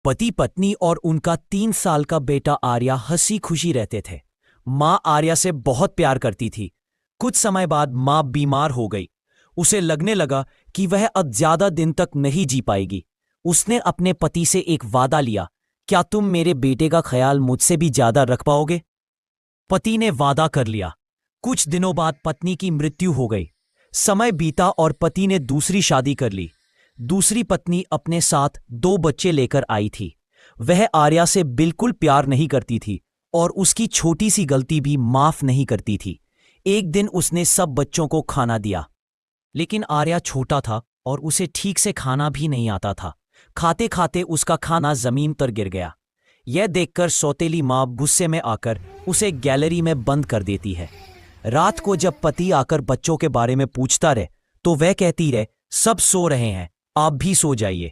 पति पत्नी और उनका 3 साल का बेटा आर्या हंसी खुशी रहते थे। माँ आर्या से बहुत प्यार करती थी। कुछ समय बाद माँ बीमार हो गई। उसे लगने लगा कि वह अब ज्यादा दिन तक नहीं जी पाएगी। उसने अपने पति से एक वादा लिया, क्या तुम मेरे बेटे का ख्याल मुझसे भी ज्यादा रख पाओगे? पति ने वादा कर लिया। कुछ दिनों बाद पत्नी की मृत्यु हो गई। समय बीता और पति ने दूसरी शादी कर ली। दूसरी पत्नी अपने साथ 2 बच्चे लेकर आई थी। वह आर्या से बिल्कुल प्यार नहीं करती थी और उसकी छोटी सी गलती भी माफ नहीं करती थी। एक दिन उसने सब बच्चों को खाना दिया, लेकिन आर्या छोटा था और उसे ठीक से खाना भी नहीं आता था। खाते खाते उसका खाना जमीन पर गिर गया। यह देखकर सौतेली माँ गुस्से में आकर उसे गैलरी में बंद कर देती है। रात को जब पति आकर बच्चों के बारे में पूछता रहे तो वह कहती रहे, सब सो रहे हैं, आप भी सो जाइए।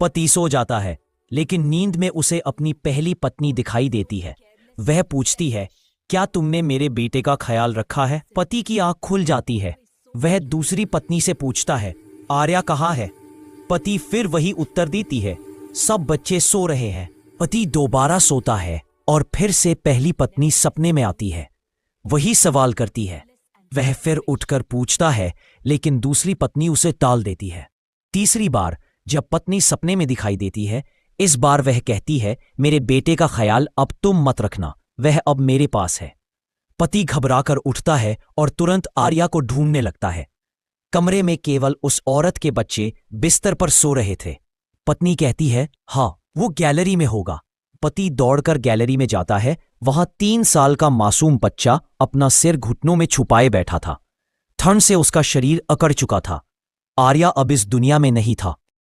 पति सो जाता है, लेकिन नींद में उसे अपनी पहली पत्नी दिखाई देती है। वह पूछती है, क्या तुमने मेरे बेटे का ख्याल रखा है? पति की आंख खुल जाती है। वह दूसरी पत्नी से पूछता है, आर्या कहाँ है? पति फिर वही उत्तर देती है, सब बच्चे सो रहे हैं। पति दोबारा सोता है और फिर से पहली पत्नी सपने में आती है। वही सवाल करती है। वह फिर उठकर पूछता है, लेकिन दूसरी पत्नी उसे टाल देती है। तीसरी बार जब पत्नी सपने में दिखाई देती है, इस बार वह कहती है, मेरे बेटे का ख्याल अब तुम मत रखना, वह अब मेरे पास है। पति घबराकर उठता है और तुरंत आर्या को ढूंढने लगता है। कमरे में केवल उस औरत के बच्चे बिस्तर पर सो रहे थे। पत्नी कहती है, हाँ, वो गैलरी में होगा। पति दौड़कर गैलरी में जाता है। वहां 3 साल का मासूम बच्चा अपना सिर घुटनों में छुपाए बैठा था। ठंड से उसका शरीर अकड़ चुका था। आर्या अब इस दुनिया में नहीं था।